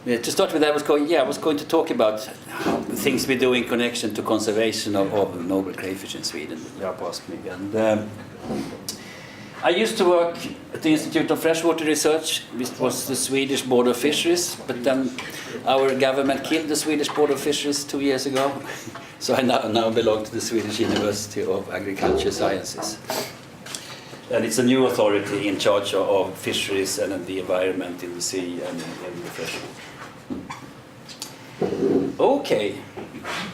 To start with, I was going to talk about how things we do in connection to conservation of noble crayfish in Sweden. Rapu asked me, and I used to work at the Institute of Freshwater Research, which was the Swedish Board of Fisheries, but then our government killed the Swedish Board of Fisheries 2 years ago. So I now belong to the Swedish University of Agriculture Sciences. And it's a new authority in charge of fisheries and the environment in the sea and in the freshwater. Okay,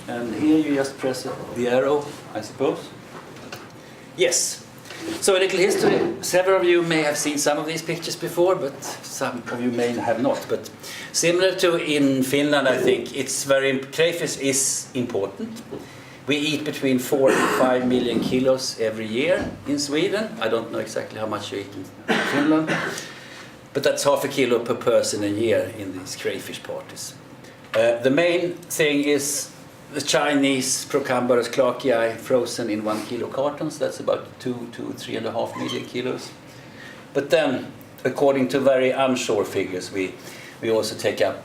and here you just press the arrow, I suppose. Yes. So a little history. Several of you may have seen some of these pictures before, but some of you may have not. But similar to in Finland, I think crayfish is important. We eat between 4 and 5 million kilos every year in Sweden. I don't know exactly how much you eat in Finland, but that's half a kilo per person a year in these crayfish parties. The main thing is the Chinese Procambarus clarkii frozen in 1 kilo cartons. That's about 2 to 3.5 million kilos. But then, according to very unsure figures, we also take up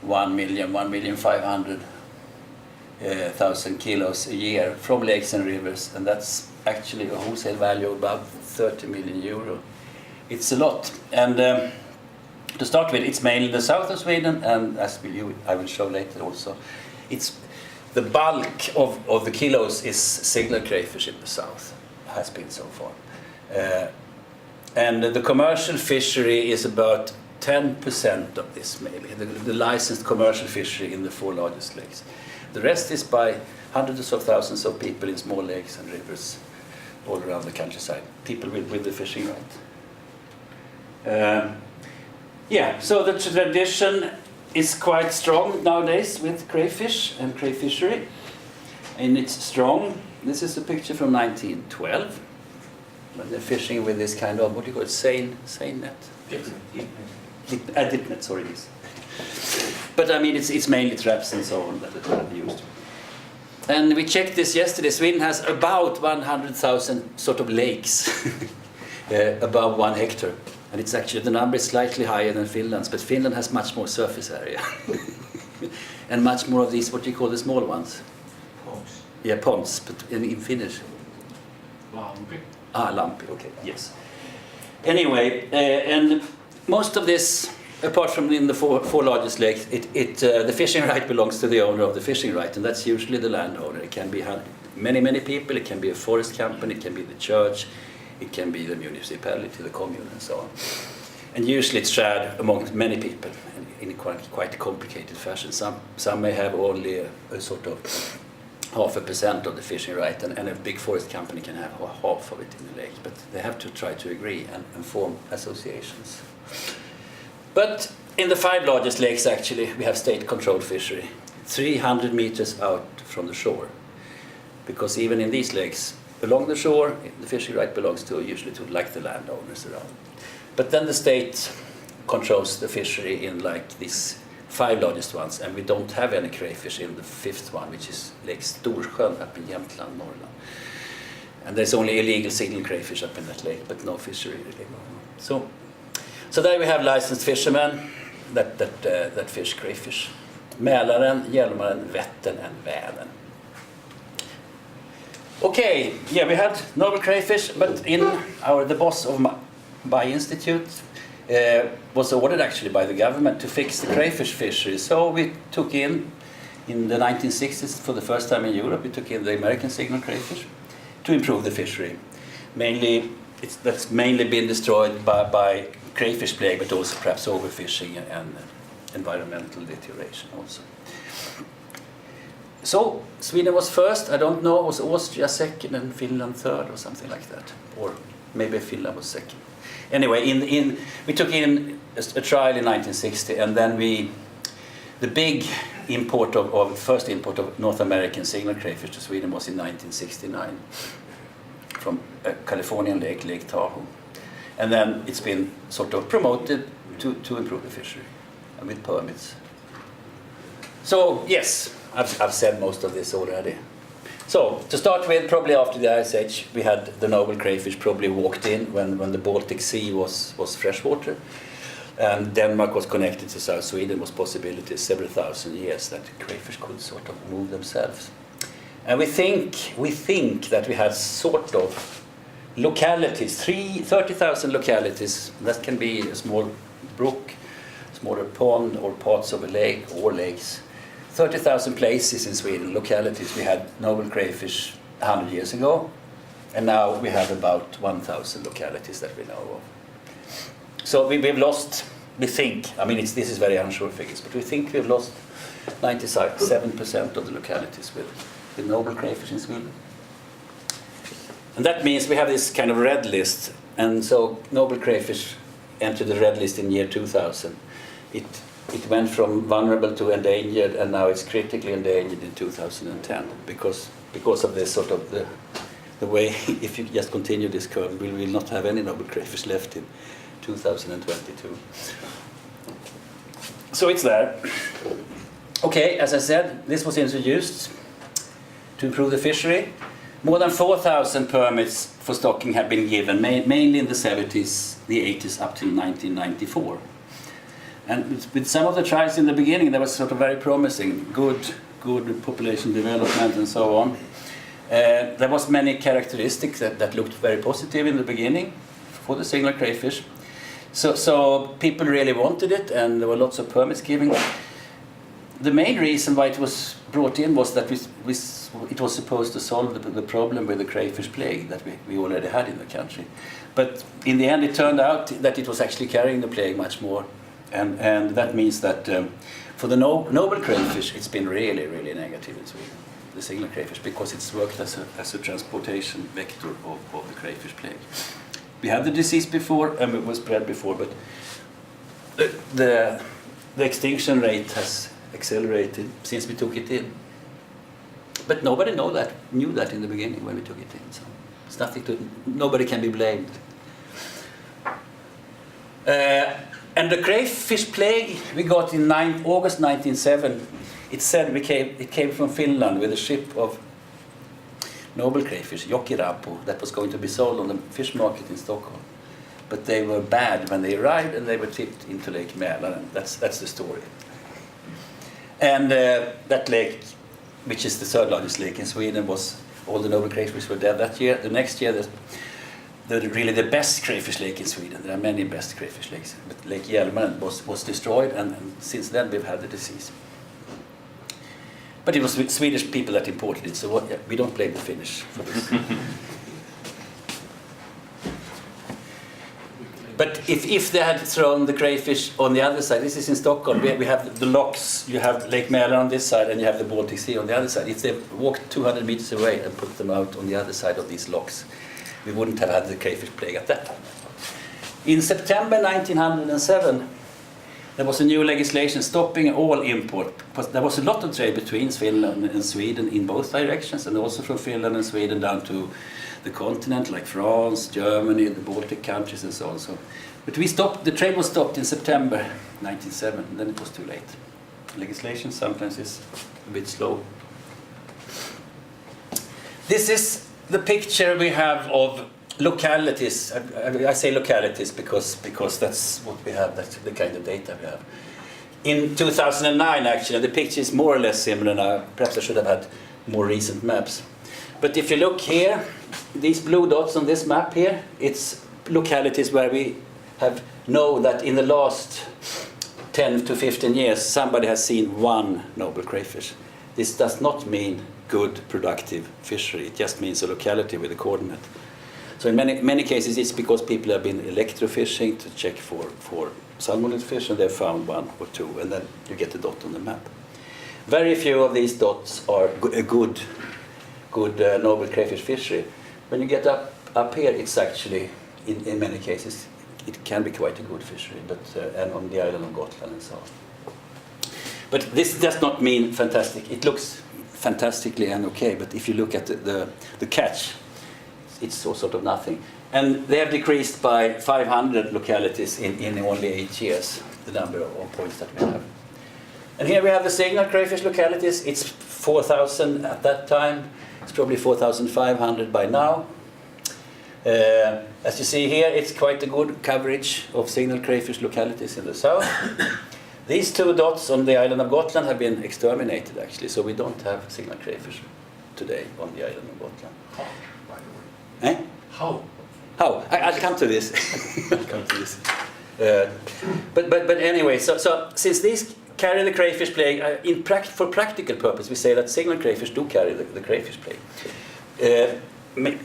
1,500,000 kilos a year from lakes and rivers, and that's actually a wholesale value of about 30 million euro. It's a lot. And to start with, it's mainly the south of Sweden, and as I will show later also, it's the bulk of the kilos is signal crayfish in the south, has been so far. And the commercial fishery is about 10% of this, maybe, the licensed commercial fishery in the 4 largest lakes. The rest is by hundreds of thousands of people in small lakes and rivers all around the countryside, people with the fishing right. So the tradition is quite strong nowadays with crayfish and crayfishery, and it's strong. This is a picture from 1912 when they're fishing with this kind of, what do you call it, seine net? Dip net, sorry. But I mean, it's mainly traps and so on that are used. And we checked this yesterday. Sweden has about 100,000 sort of lakes above 1 hectare. And it's actually, the number is slightly higher than Finland's, but Finland has much more surface area. And much more of these, what do you call the small ones? Ponds. Yeah, ponds, but in Finnish. Lampi. Lampi, okay, yes. Anyway, and most of this, apart from in the four largest lakes, the fishing right belongs to the owner of the fishing right, and that's usually the landowner. It can be many people, it can be a forest company, it can be the church, it can be the municipality, the commune, and so on. And usually it's shared among many people in quite a complicated fashion. Some may have only a sort of 0.5% of the fishing right, and a big forest company can have half of it in the lake. But they have to try to agree and form associations. But in the 5 largest lakes, actually, we have state-controlled fishery, 300 meters out from the shore. Because even in these lakes, along the shore, the fishing right belongs usually to like the landowners around. But then the state controls the fishery in like these 5 largest ones, and we don't have any crayfish in the 5th one, which is Lake Storsjön up in Jämtland, Norrland. And there's only illegal signal crayfish up in that lake, but no fishery really. So there we have licensed fishermen that fish crayfish. Mälaren, Hjälmaren, Vättern, and Vänern. Okay, yeah, we had noble crayfish, but the boss of my institute was ordered actually by the government to fix the crayfish fishery. So we took in the 1960s, for the first time in Europe, we took in the American signal crayfish to improve the fishery. That's mainly been destroyed by crayfish plague, but also perhaps overfishing and environmental deterioration also. So Sweden was first, I don't know, was Austria second and Finland third or something like that. Or maybe Finland was second. Anyway, we took in a trial in 1960, and then the big first import of North American signal crayfish to Sweden was in 1969 from a Californian lake, Lake Tahoe. And then it's been sort of promoted to improve the fishery with permits. So yes, I've said most of this already. So to start with, probably after the Ice Age, we had the noble crayfish probably walked in when the Baltic Sea was freshwater. And Denmark was connected to South Sweden, was possibilities several thousand years that crayfish could sort of move themselves. And we think that we had sort of localities, 30,000 localities. That can be a small brook, smaller pond, or parts of a lake or lakes. 30,000 places in Sweden, localities. We had noble crayfish 100 years ago, and now we have about 1,000 localities that we know of. So we've lost, we think, I mean this is very unsure figures, but we think we've lost 97% of the localities with noble crayfish in Sweden. And that means we have this kind of red list, and so noble crayfish entered the red list in year 2000. It went from vulnerable to endangered, and now it's critically endangered in 2010 because of this sort of the way, if you just continue this curve, we will not have any noble crayfish left in 2022. So it's there. Okay, as I said, this was introduced to improve the fishery. More than 4,000 permits for stocking have been given, mainly in the 70s, the 80s, up till 1994. And with some of the trials in the beginning, that was sort of very promising, good population development and so on. There was many characteristics that looked very positive in the beginning for the signal crayfish. So people really wanted it, and there were lots of permits given. The main reason why it was brought in was that it was supposed to solve the problem with the crayfish plague that we already had in the country. But in the end it turned out that it was actually carrying the plague much more. And that means that for the noble crayfish it's been really, really negative in Sweden, the signal crayfish, because it's worked as a transportation vector of the crayfish plague. We had the disease before, and it was spread before, but the extinction rate has accelerated since we took it in. But nobody knew that in the beginning when we took it in. So it's nothing nobody can be blamed. And the crayfish plague we got in August 1907. It said it came from Finland with a ship of noble crayfish, Rapu, that was going to be sold on the fish market in Stockholm. But they were bad when they arrived, and they were tipped into Lake Mälaren. That's the story. And that lake, which is the third largest lake in Sweden, was all the noble crayfish were dead that year. The next year, really the best crayfish lake in Sweden. There are many best crayfish lakes, but Lake Hjälmaren was destroyed, and since then we've had the disease. But it was Swedish people that imported it, so we don't blame the Finnish for this. But if they had thrown the crayfish on the other side, this is in Stockholm, we have the locks, you have Lake Mälaren on this side and you have the Baltic Sea on the other side. If they walked 200 meters away and put them out on the other side of these locks, we wouldn't have had the crayfish plague at that time. In September 1907, there was a new legislation stopping all import. There was a lot of trade between Finland and Sweden in both directions, and also from Finland and Sweden down to the continent, like France, Germany, the Baltic countries, and so on. But the trade was stopped in September 1907, and then it was too late. Legislation sometimes is a bit slow. This is the picture we have of localities. I say localities because that's what we have, that's the kind of data we have. In 2009, actually, the picture is more or less similar now. Perhaps I should have had more recent maps. But if you look here, these blue dots on this map here, it's localities where we know that in the last 10 to 15 years, somebody has seen one noble crayfish. This does not mean good, productive fishery. It just means a locality with a coordinate. So in many cases, it's because people have been electrofishing to check for salmonid fish, and they've found one or two, and then you get a dot on the map. Very few of these dots are a good noble crayfish fishery. When you get up here, it's actually, in many cases, it can be quite a good fishery, but and on the island of Gotland and so on. But this does not mean fantastic. It looks fantastically and okay, but if you look at the catch, it's sort of nothing. And they have decreased by 500 localities in only 8 years, the number of points that we have. And here we have the signal crayfish localities. It's 4,000 at that time. It's probably 4,500 by now. As you see here, it's quite a good coverage of signal crayfish localities in the south. These 2 dots on the island of Gotland have been exterminated actually, so we don't have signal crayfish today on the island of Gotland. How, by the way? Eh? How? How? I'll come to this. I'll come to this. But anyway, so since these carry the crayfish plague, for practical purpose, we say that signal crayfish do carry the crayfish plague.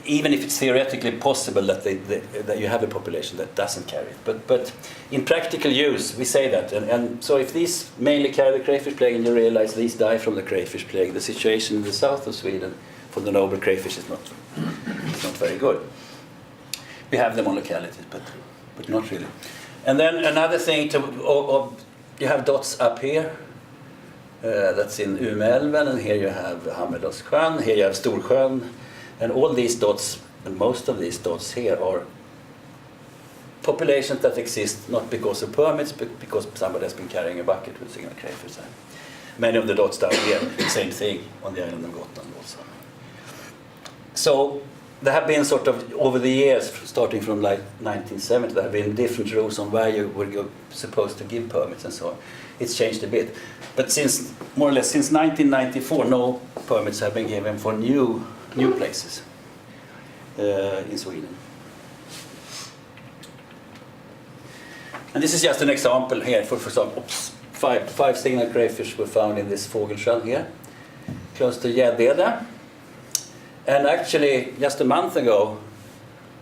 Even if it's theoretically possible that you have a population that doesn't carry it. But in practical use, we say that. And so if these mainly carry the crayfish plague and you realize these die from the crayfish plague, the situation in the south of Sweden for the noble crayfish is not very good. We have them on localities, but not really. And then another thing, you have dots up here. That's in Umeälven, and here you have Hammerdalssjön, here you have Storsjön. And all these dots, and most of these dots here, are populations that exist not because of permits, but because somebody has been carrying a bucket with signal crayfish. Many of the dots down here, the same thing on the island of Gotland also. So there have been sort of, over the years, starting from like 1970, there have been different rules on where you were supposed to give permits and so on. It's changed a bit. But since, more or less, since 1994, no permits have been given for new places in Sweden. And this is just an example here. For example, five signal crayfish were found in this Fågelsjön here, close to Gäddede. And actually, just a month ago,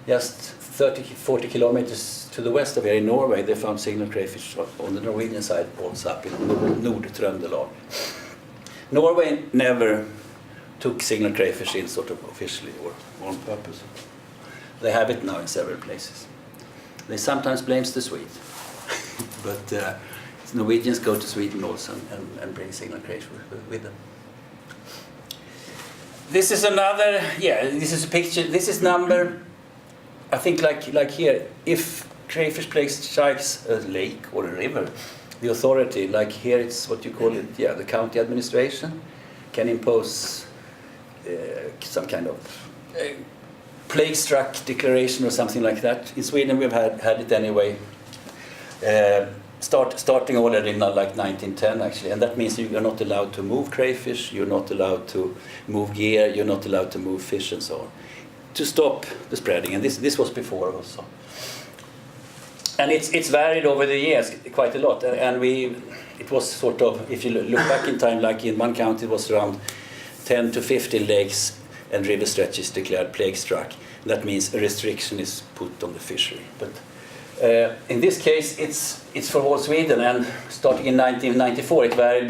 just 30-40 kilometers to the west of here in Norway, they found signal crayfish on the Norwegian side, also up in Nord-Trøndelag. Norway never took signal crayfish in sort of officially or on purpose. They have it now in several places. They sometimes blame the Swedes, but Norwegians go to Sweden also and bring signal crayfish with them. This is another, this is a picture, this is number, I think like here, if crayfish plague strikes a lake or a river, the authority, like here it's what you call it, the county administration, can impose some kind of plague-struck declaration or something like that. In Sweden we've had it anyway, starting already in like 1910 actually, and that means you're not allowed to move crayfish, you're not allowed to move gear, you're not allowed to move fish and so on, to stop the spreading, and this was before also. And it's varied over the years quite a lot, and it was sort of, if you look back in time, like in one county it was around 10 to 15 lakes and river stretches declared plague struck. That means a restriction is put on the fishery. But in this case, it's for all Sweden, and starting in 1994, it varied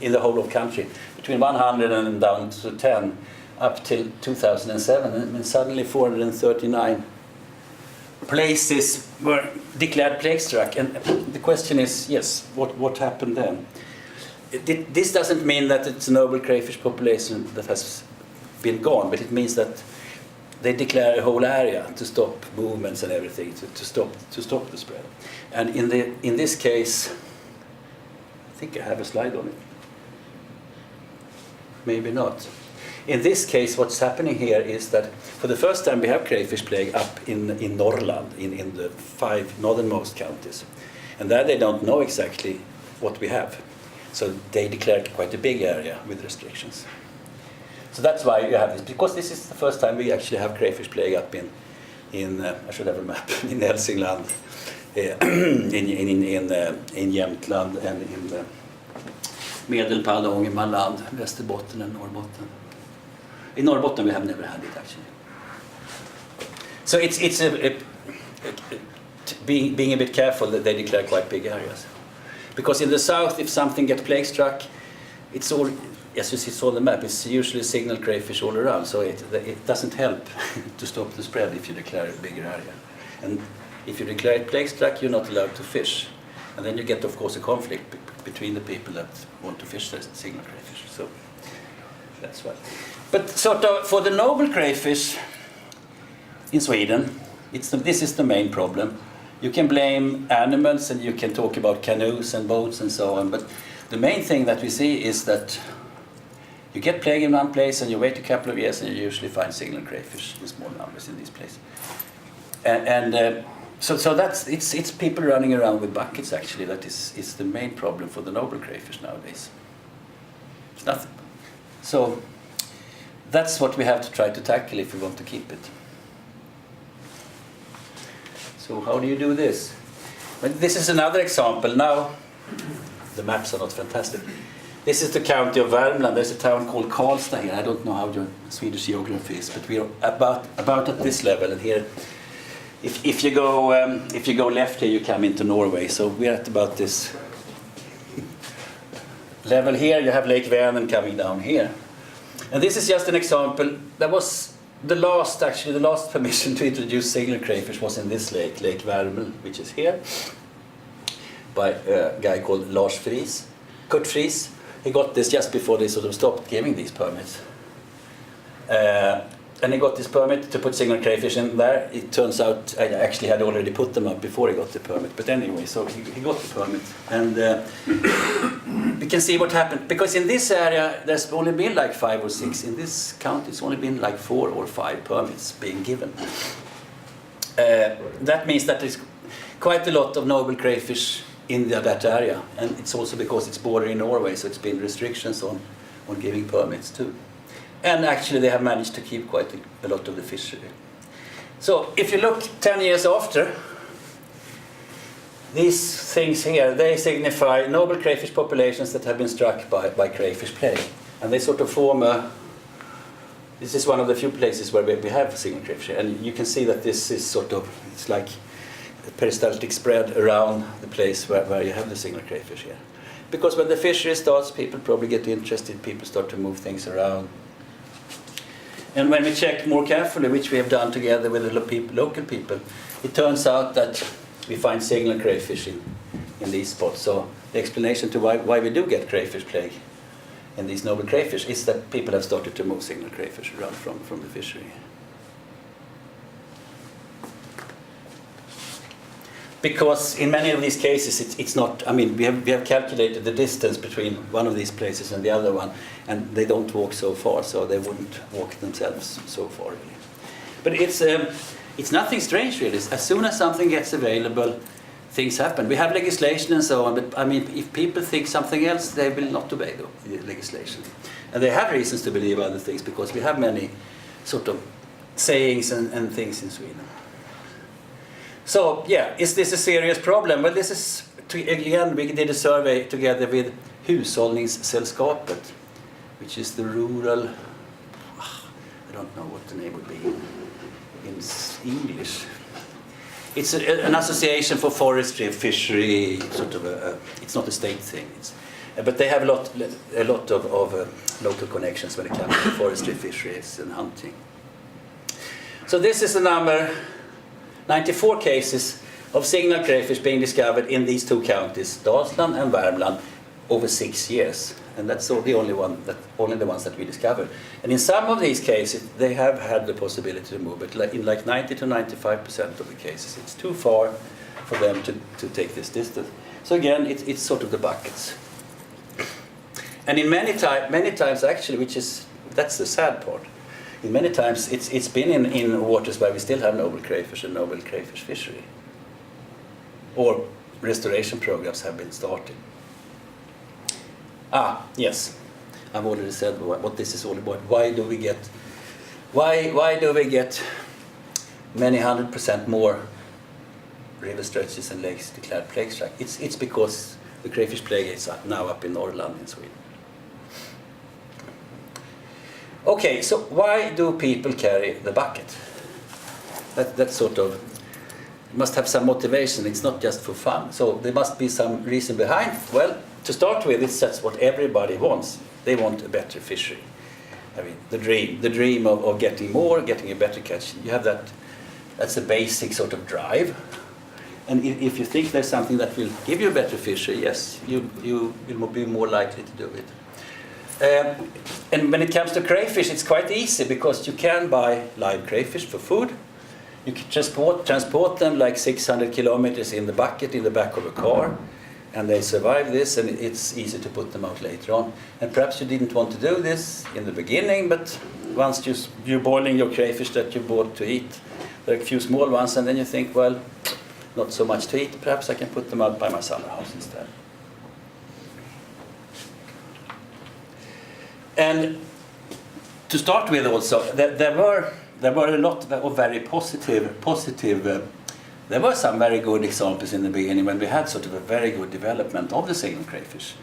in the whole of country, between 100 and down to 10, up till 2007, and suddenly 439 places were declared plague struck. And the question is, yes, what happened then? This doesn't mean that it's a noble crayfish population that has been gone, but it means that they declare a whole area to stop movements and everything, to stop the spread. And in this case, I think I have a slide on it. Maybe not. In this case, what's happening here is that for the first time we have crayfish plague up in Norrland, in the 5 northernmost counties. And there they don't know exactly what we have. So they declare quite a big area with restrictions. So that's why you have this, because this is the first time we actually have crayfish plague up in I should have a map, in Hälsingland, in Jämtland, and in Medelpad, Ångermanland, Västerbotten and Norrbotten. In Norrbotten we have never had it actually. So it's being a bit careful that they declare quite big areas. Because in the south, if something gets plague struck, it's all, as you saw on the map, it's usually signal crayfish all around, so it doesn't help to stop the spread if you declare a bigger area. And if you declare it plague struck, you're not allowed to fish. And then you get, of course, a conflict between the people that want to fish the signal crayfish. So that's why. But sort of for the noble crayfish in Sweden, this is the main problem. You can blame animals and you can talk about canoes and boats and so on, but the main thing that we see is that You get plague in one place and you wait a couple of years and you usually find signal crayfish in small numbers in these places. So that's it's people running around with buckets actually that is the main problem for the noble crayfish nowadays. It's nothing. So that's what we have to try to tackle if we want to keep it. So how do you do this? Well, this is another example. Now, the maps are not fantastic. This is the county of Värmland. There's a town called Karlstad here. I don't know how your Swedish geography is, but we are about at this level. And here, if you go left here, you come into Norway. So we're at about this level here. You have Lake Vänern coming down here. And this is just an example. That was the last permission to introduce signal crayfish was in this lake, Lake Värmland, which is here, by a guy called Kurt Friis. He got this just before they sort of stopped giving these permits. And he got this permit to put signal crayfish in there. It turns out I actually had already put them up before he got the permit. But anyway, so he got the permit. And we can see what happened. Because in this area, there's only been like 5 or 6. In this county, it's only been like 4 or 5 permits being given. That means that there's quite a lot of noble crayfish in that area. And it's also because it's bordering Norway, so it's been restrictions on giving permits too. And actually they have managed to keep quite a lot of the fishery. So if you look 10 years after, these things here, they signify noble crayfish populations that have been struck by crayfish plague. And they sort of form this is one of the few places where we have signal crayfish. And you can see that this is sort of, it's like a peristaltic spread around the place where you have the signal crayfish here. Because when the fishery starts, people probably get interested, people start to move things around. And when we check more carefully, which we have done together with the local people, it turns out that we find signal crayfish in these spots. So the explanation to why we do get crayfish plague in these noble crayfish is that people have started to move signal crayfish around from the fishery. Because in many of these cases, it's not, I mean, we have calculated the distance between one of these places and the other one, and they don't walk so far, so they wouldn't walk themselves so far, really. But it's nothing strange, really. As soon as something gets available, things happen. We have legislation and so on, but I mean, if people think something else, they will not obey the legislation. And they have reasons to believe other things, because we have many sort of sayings and things in Sweden. So, yeah, is this a serious problem? Well, this is, again, we did a survey together with Hushållningssällskapet, which is the rural, I don't know what the name would be in English. It's an association for forestry and fishery, sort of it's not a state thing. But they have a lot of local connections when it comes to forestry, fisheries and hunting. So this is the number, 94 cases of signal crayfish being discovered in these two counties, Dalsland and Värmland, over 6 years. And that's the only the ones that we discovered. And in some of these cases, they have had the possibility to move it. In like 90 to 95% of the cases, it's too far for them to take this distance. So again, it's sort of the buckets. And in many times actually, that's the sad part. In many times, it's been in waters where we still have noble crayfish and noble crayfish fishery. Or restoration programs have been started. Yes, I've already said what this is all about. Why do we get many 100% more river stretches and lakes declared plague strike? It's because the crayfish plague is now up in Norrland in Sweden. Okay, so why do people carry the bucket? That sort of must have some motivation. It's not just for fun. So there must be some reason behind. Well, to start with, that's what everybody wants. They want a better fishery. I mean, the dream of getting more, getting a better catch. You have that. That's a basic sort of drive. And if you think there's something that will give you a better fishery, yes, you will be more likely to do it. And when it comes to crayfish, it's quite easy because you can buy live crayfish for food. You can transport them like 600 kilometers in the bucket in the back of a car. and they survive this, and it's easy to put them out later on. And perhaps you didn't want to do this in the beginning, but once you're boiling your crayfish that you bought to eat, there are a few small ones, and then you think, well, not so much to eat, perhaps I can put them out by my summer house instead. And to start with also, there were a lot of very positive. There were some very good examples in the beginning when we had sort of a very good development of the signal crayfish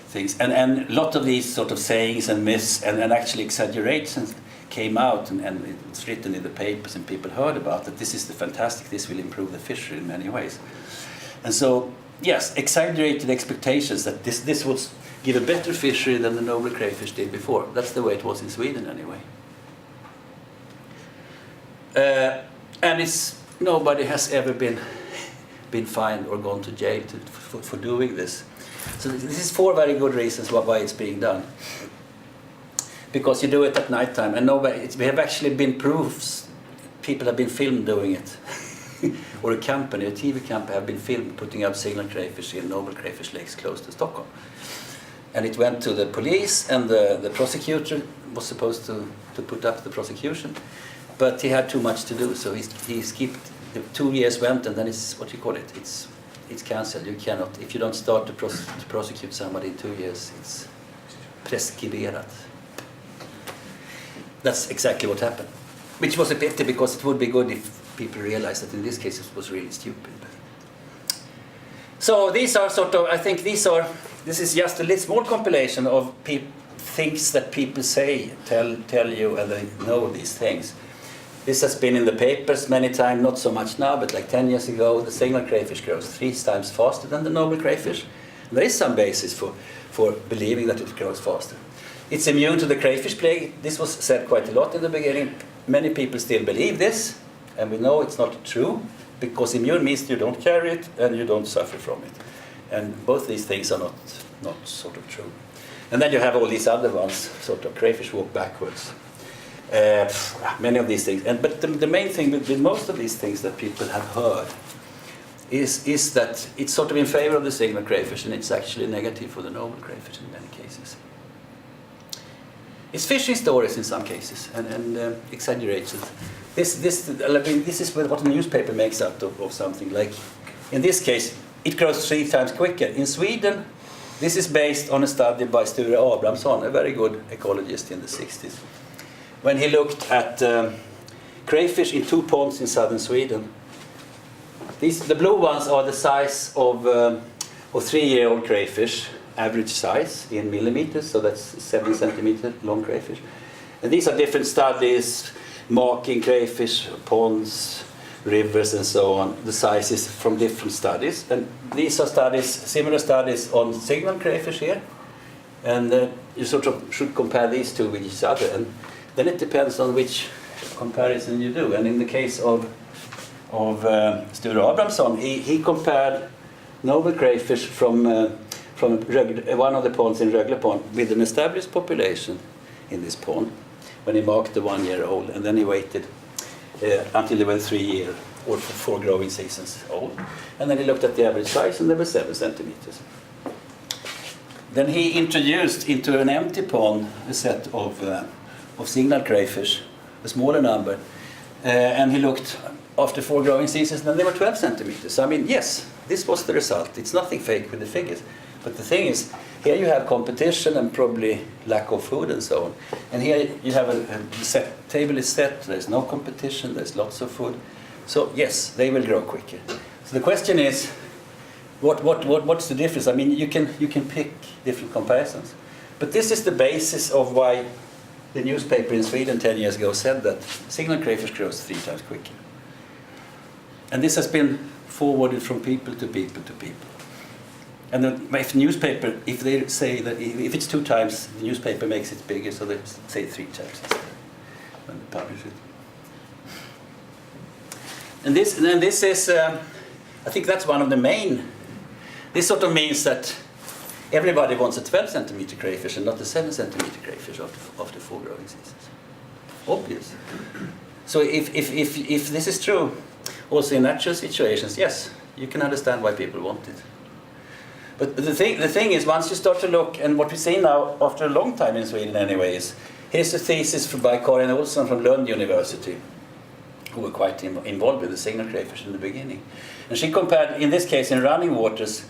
things, and a lot of these sort of sayings and myths and actually exaggerations came out, and it was written in the papers, and people heard about that. This is the fantastic. This will improve the fishery in many ways. And so, yes, exaggerated expectations that this would give a better fishery than the noble crayfish did before. That's the way it was in Sweden anyway. And nobody has ever been fined or gone to jail for doing this. So this is 4 very good reasons why it's being done. Because you do it at night time, and we have actually been proofs. People have been filmed doing it. Or a TV company have been filmed putting up signal crayfish in noble crayfish lakes close to Stockholm. And it went to the police, and the prosecutor was supposed to put up the prosecution. But he had too much to do, so he skipped. The 2 years went, and then it's, what you call it, it's cancelled. You cannot, if you don't start to prosecute somebody in 2 years, it's preskriberat. That's exactly what happened. Which was a pity, because it would be good if people realized that in this case it was really stupid. So these are sort of, I think this is just a little small compilation of things that people say, tell you, and they know these things. This has been in the papers many times, not so much now, but like 10 years ago, the signal crayfish grows 3 times faster than the noble crayfish. There is some basis for believing that it grows faster. It's immune to the crayfish plague. This was said quite a lot in the beginning. Many people still believe this, and we know it's not true, because immune means you don't carry it and you don't suffer from it. And both these things are not sort of true. And then you have all these other ones, sort of crayfish walk backwards. Many of these things. But the main thing with most of these things that people have heard is that it's sort of in favor of the signal crayfish, and it's actually negative for the noble crayfish in many cases. It's fishing stories in some cases, and exaggerations. This is what a newspaper makes out of something. Like, in this case, it grows 3 times quicker. In Sweden, this is based on a study by Sture Abrahamsson, a very good ecologist in the 60s. When he looked at crayfish in 2 ponds in southern Sweden. The blue ones are the size of 3-year-old crayfish, average size in millimeters, so that's 7 centimeter long crayfish. And these are different studies, marking crayfish, ponds, rivers, and so on. The sizes from different studies. And these are similar studies on signal crayfish here. And you sort of should compare these two with each other. And then it depends on which comparison you do. And in the case of Sture Abrahamsson, he compared noble crayfish from one of the ponds in Rögle pond with an established population in this pond when he marked the 1-year-old, and then he waited until they were 3 years or 4 growing seasons old, and then he looked at the average size, and they were 7 centimeters. Then he introduced into an empty pond a set of signal crayfish, a smaller number, and he looked after 4 growing seasons, and they were 12 centimeters. So, I mean, yes, this was the result. It's nothing fake with the figures. But the thing is, here you have competition and probably lack of food and so on. And here you have the table is set, there's no competition, there's lots of food. So yes, they will grow quicker. So the question is, what's the difference? I mean, you can pick different comparisons. But this is the basis of why the newspaper in Sweden 10 years ago said that signal crayfish grows 3 times quicker. And this has been forwarded from people to people to people. And then if newspaper, if they say that if it's 2 times, the newspaper makes it bigger, so they say 3 times instead when they publish it. And this is, I think that's one of the main. This sort of means that everybody wants a 12 centimeter crayfish and not a 7 centimeter crayfish after 4 growing seasons. Obvious. So if this is true, also in natural situations, yes, you can understand why people want it. But the thing is, once you start to look, and what we see now after a long time in Sweden anyway, is here's a thesis by Karin Olsson from Lund University, who were quite involved with the signal crayfish in the beginning. And she compared, in this case, in running waters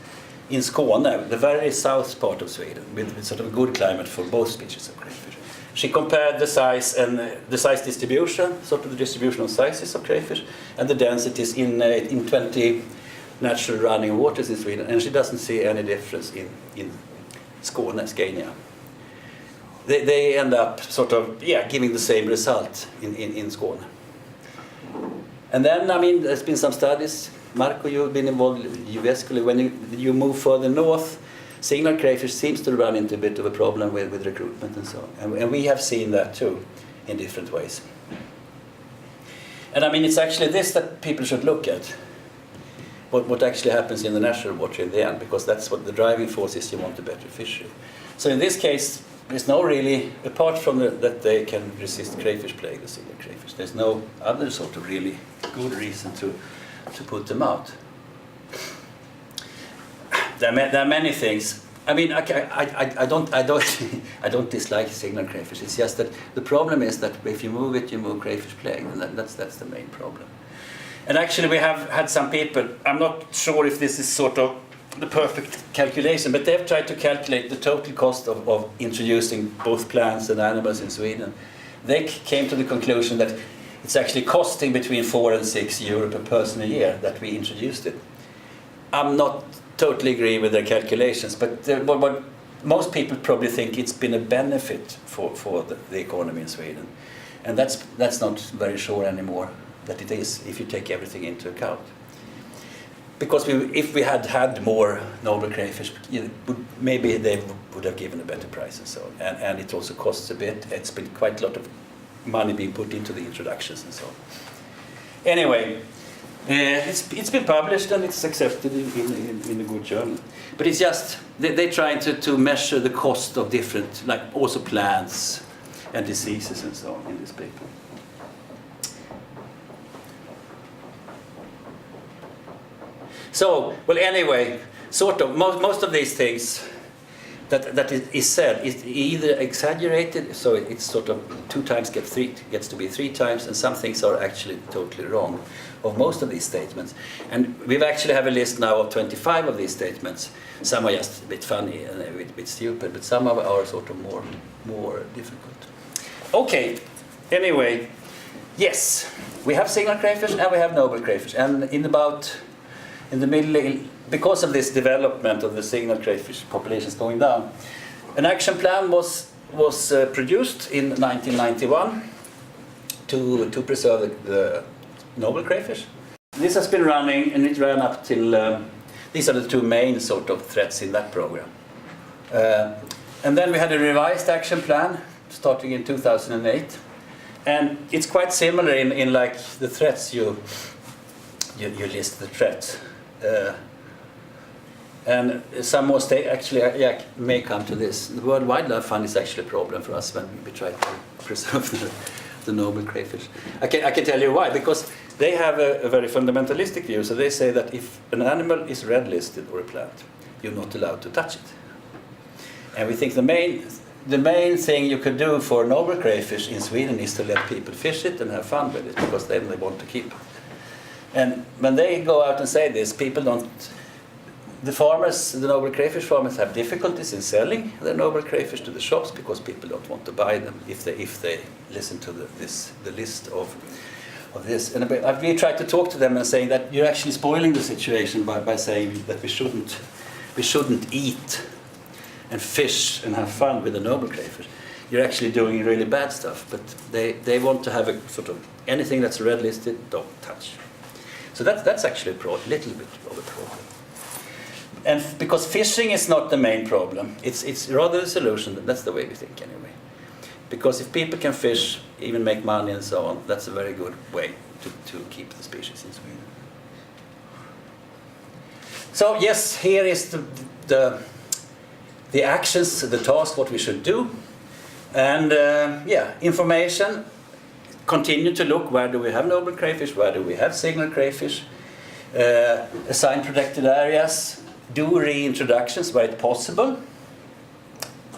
in Skåne, the very south part of Sweden, with sort of a good climate for both species of crayfish. She compared the size and the size distribution, sort of the distribution of sizes of crayfish, and the densities in 20 natural running waters in Sweden, and she doesn't see any difference in Skåne, Scania. They end up sort of, giving the same result in Skåne. And then, I mean, there's been some studies. Marco, you've been involved in Jyväskylä. When you move further north, signal crayfish seems to run into a bit of a problem with recruitment and so on. And we have seen that too, in different ways. And I mean, it's actually this that people should look at. What actually happens in the natural water in the end, because that's what the driving force is. You want a better fishery. So in this case, there's no really, apart from that they can resist crayfish plague, the signal crayfish, there's no other sort of really good reason to put them out. There are many things. I mean, I don't dislike signal crayfish. It's just that the problem is that if you move it, you move crayfish plague, and that's the main problem. And actually, we have had some people. I'm not sure if this is sort of the perfect calculation, but they've tried to calculate the total cost of introducing both plants and animals in Sweden. They came to the conclusion that it's actually costing between 4 and 6 euro per person a year that we introduced it. I'm not totally agree with their calculations, but most people probably think it's been a benefit for the economy in Sweden, and that's not very sure anymore that it is if you take everything into account. Because if we had more noble crayfish, maybe they would have given a better price and so on. And it also costs a bit. It's been quite a lot of money being put into the introductions and so on. Anyway, it's been published and it's accepted in a good journal. But it's just, they're trying to measure the cost of different, like also plants and diseases and so on in this paper. So, well, anyway, sort of, most of these things that is said is either exaggerated, so it's sort of 2 times gets to be 3 times, and some things are actually totally wrong of most of these statements. And we've actually have a list now of 25 of these statements. Some are just a bit funny and a bit stupid, but some are sort of more difficult. Okay, anyway, yes, we have signal crayfish and we have noble crayfish, and in the middle, because of this development of the signal crayfish populations going down, an action plan was produced in 1991 to preserve the noble crayfish. This has been running, and it ran up till, these are the 2 main sort of threats in that program. And then we had a revised action plan starting in 2008. And it's quite similar in like the threats, you list the threats. And some more actually may come to this. The World Wildlife Fund is actually a problem for us when we try to preserve the noble crayfish. I can tell you why, because they have a very fundamentalistic view. So they say that if an animal is red listed or a plant, you're not allowed to touch it. And we think the main thing you could do for noble crayfish in Sweden is to let people fish it and have fun with it, because then they want to keep it. And when they go out and say this, people don't. The noble crayfish farmers have difficulties in selling their noble crayfish to the shops because people don't want to buy them if they listen to the list of this. And we tried to talk to them and saying that you're actually spoiling the situation by saying that we shouldn't eat and fish and have fun with the noble crayfish. You're actually doing really bad stuff. But they want to have a sort of anything that's red listed, don't touch. So that's actually a little bit of a problem. And because fishing is not the main problem, it's rather the solution. That's the way we think anyway. Because if people can fish, even make money and so on, that's a very good way to keep the species in Sweden. So yes, here is the actions, the task, what we should do. And information. Continue to look, where do we have noble crayfish, where do we have signal crayfish, assign protected areas, do reintroductions where it's possible.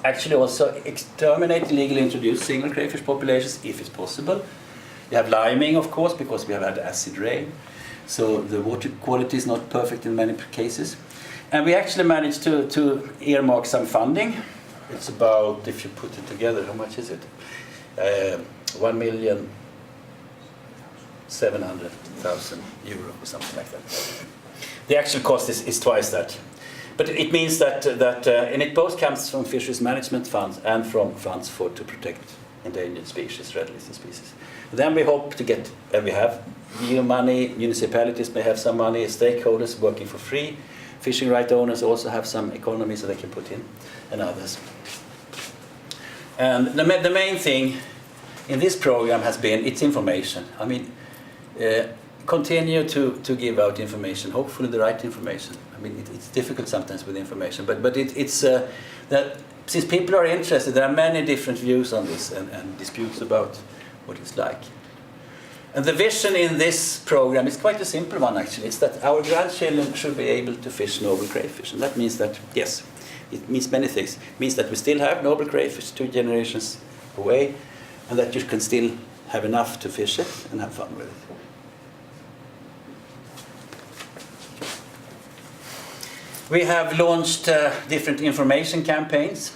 Actually also exterminate illegally introduced single crayfish populations if it's possible. You have liming, of course, because we have had acid rain. So the water quality is not perfect in many cases. And we actually managed to earmark some funding. It's about, if you put it together, how much is it? 1,700,000 euro or something like that. The actual cost is twice that. But it means that and it both comes from fisheries management funds and from funds to protect endangered species, red listed species. Then we hope to get, and we have EU money, municipalities may have some money, stakeholders working for free, fishing right owners also have some economy so they can put in, and others. And the main thing in this program has been its information. I mean, continue to give out information, hopefully the right information. I mean, it's difficult sometimes with information, but it's that since people are interested, there are many different views on this and disputes about what it's like. And the vision in this program is quite a simple one, actually. It's that our grandchildren should be able to fish noble crayfish. And that means that, yes, it means many things. It means that we still have noble crayfish 2 generations away, and that you can still have enough to fish it and have fun with it. We have launched different information campaigns.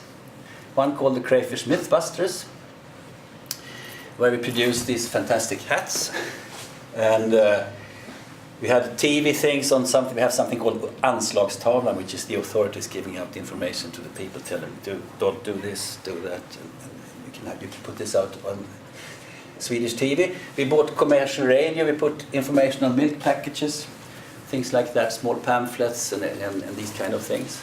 One called the Crayfish Mythbusters, where we produced these fantastic hats. And we had TV things on something. We have something called Anslagstavlan, which is the authorities giving out information to the people, tell them, don't do this, do that. And you can put this out on Swedish TV. We bought commercial radio. We put information on milk packages, things like that, small pamphlets and these kind of things.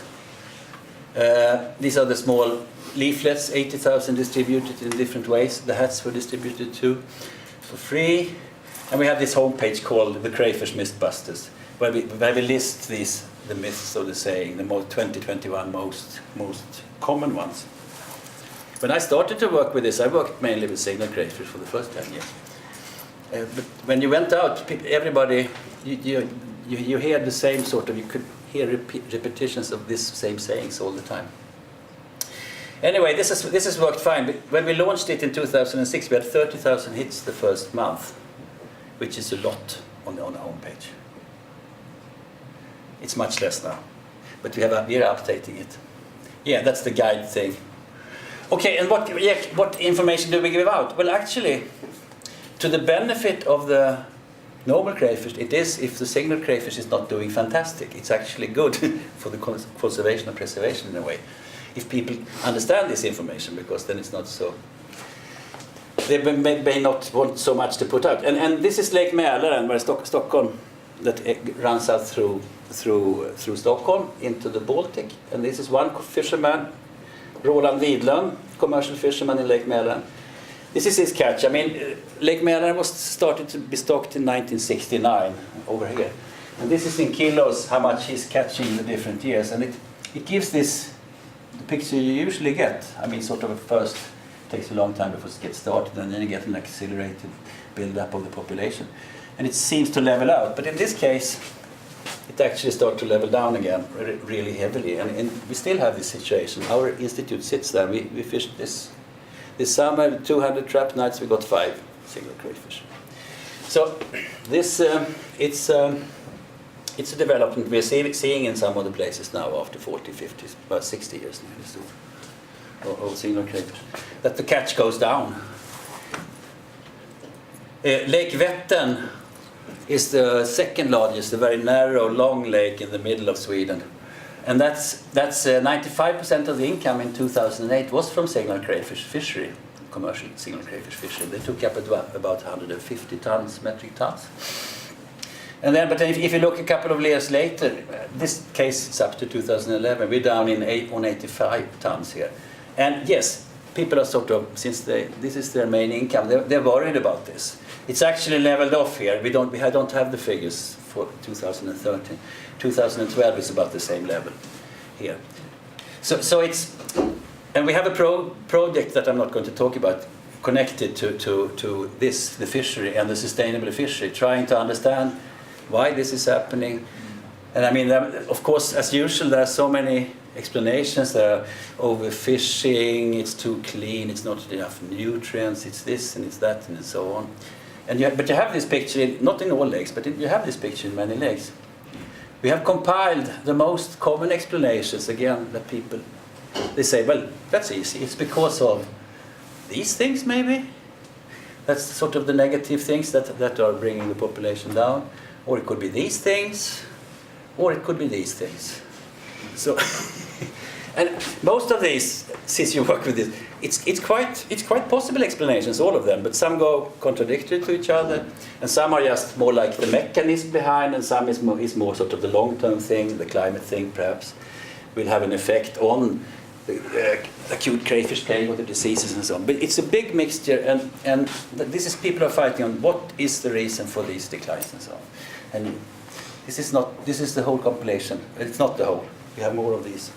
These are the small leaflets, 80,000 distributed in different ways. The hats were distributed too for free. And we have this homepage called the Crayfish Mythbusters, where we list the myths, so to say, the 2021 most common ones. When I started to work with this, I worked mainly with signal crayfish for the first 10 years. But when you went out, everybody, you hear the same sort of, you could hear repetitions of this same sayings all the time. Anyway, this has worked fine. But when we launched it in 2006, we had 30,000 hits the first month, which is a lot on the homepage. It's much less now, but we are updating it. Yeah, that's the guide thing. Okay, and what information do we give out? Well, actually, to the benefit of the noble crayfish, it is if the signal crayfish is not doing fantastic. It's actually good for the conservation and preservation in a way. If people understand this information, because then it's not so. They may not want so much to put out. And this is Lake Mälaren, where Stockholm, that runs out through Stockholm into the Baltic. And this is one fisherman, Roland Widlund, commercial fisherman in Lake Mälaren. This is his catch. I mean, Lake Mälaren was started to be stocked in 1969 over here. And this is in kilos how much he's catching in the different years. And it gives this, the picture you usually get. I mean, sort of at first, it takes a long time before it gets started, and then you get an accelerated build-up of the population. And it seems to level out. But in this case, it actually started to level down again really heavily. And we still have this situation. Our institute sits there. We fished this summer, 200 trap nights, we got 5 single crayfish. So this, it's a development we're seeing in some of the places now after 40, 50, about 60 years now, of single crayfish, that the catch goes down. Lake Vättern is the second largest, a very narrow, long lake in the middle of Sweden. And that's 95% of the income in 2008 was from signal crayfish fishery, commercial signal crayfish fishery. They took up about 150 metric tons. And then, but then if you look a couple of years later, this case is up to 2011. We're down on 85 tons here. And yes, people are sort of, since this is their main income, they're worried about this. It's actually leveled off here. I don't have the figures for 2013. 2012 is about the same level here. So it's, and we have a project that I'm not going to talk about, connected to this, the fishery and the sustainable fishery, trying to understand why this is happening, And I mean, of course, as usual, there are so many explanations. There are overfishing, it's too clean, it's not enough nutrients, it's this and it's that and so on. But you have this picture, not in all lakes, but you have this picture in many lakes. We have compiled the most common explanations, again, that people, they say, well, that's easy. It's because of these things, maybe. That's sort of the negative things that are bringing the population down. Or it could be these things, or it could be these things. So, and most of these, since you work with this, it's quite possible explanations, all of them, but some go contradictory to each other, and some are just more like the mechanism behind, and some is more sort of the long-term thing, the climate thing perhaps, will have an effect on the acute crayfish plague or the diseases and so on. But it's a big mixture, and this is people are fighting on what is the reason for these declines and so on. And this is the whole compilation. It's not the whole. We have more of these.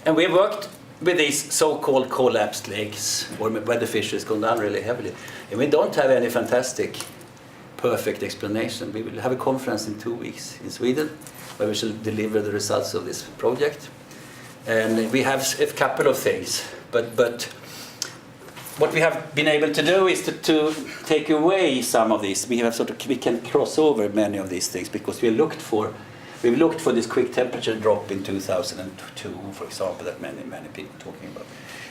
And we worked with these so-called collapsed lakes, where the fish has gone down really heavily. And we don't have any fantastic, perfect explanation. We will have a conference in 2 weeks in Sweden, where we shall deliver the results of this project. And we have a couple of things, but what we have been able to do is to take away some of these. We can cross over many of these things because we've looked for this quick temperature drop in 2002, for example, that many people are talking about.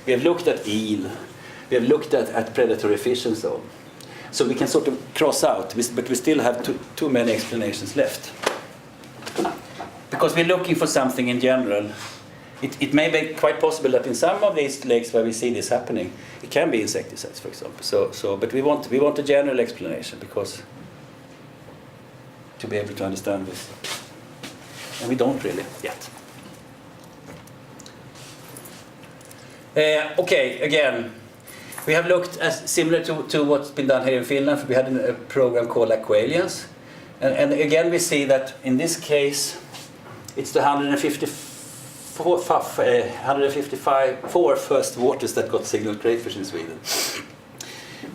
We have looked at eel, we have looked at predatory fish and so on. So we can sort of cross out, but we still have too many explanations left. Because we're looking for something in general. It may be quite possible that in some of these lakes where we see this happening, it can be insecticides, for example. But we want a general explanation because to be able to understand this. And we don't really yet. Okay, again, we have looked as similar to what's been done here in Finland. We had a program called Aqualians. And again, we see that in this case, it's the 154 first waters that got signaled crayfish in Sweden.